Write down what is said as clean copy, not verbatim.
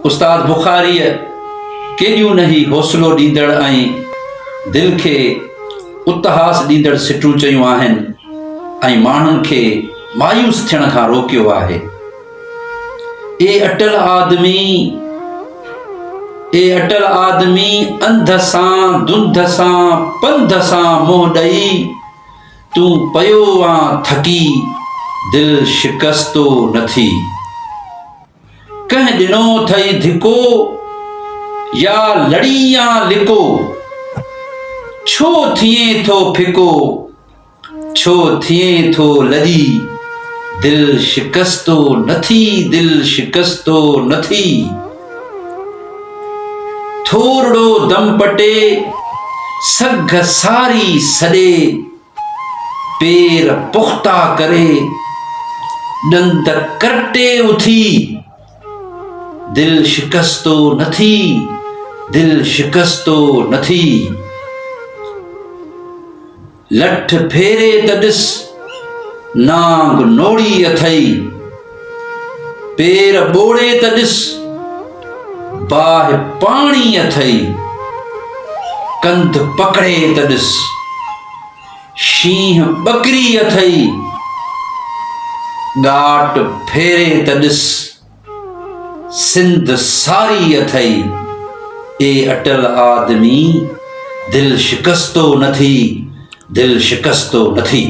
उस्ताद बुखारी केॾियूं न ई हौसलो ॾींदड़ ऐं दिलि खे उतहास ॾींदड़ सिटूं चयूं आहिनि ऐं माण्हुनि खे मायूस थियण खां रोकियो आहे। ए अटल आदमी अंध सां धुंध सां पंध सां मोह ॾई तूं पयो आं थकी दिल शिकस्तो न थी। कंहिं ॾिनो थई धिको या लड़ी या लिको, छो थिए थो फिको छो थिए थो लदी, दिल शिकस्तो न थी दिल शिकस्तो न थी। थोरड़ो दम पटे सघ सारी सॾे, पेर पुख्ता करे ॾंद करटे उथी, दिल शिकस्तो न थी दिल शिकस्तो न थी। लठ फेरे त ॾिस नांग नोड़ी अथई, पेर ॿोड़े त ॾिस बाहि पाणी अथई। कंध पकड़े त ॾिस शींहं ॿकरी अथई, ॻाट फेरे त ॾिस सिंध सारी अथई। ए अटल आदमी दिल शिकस्तो न थी दिल शिकस्तो न थी।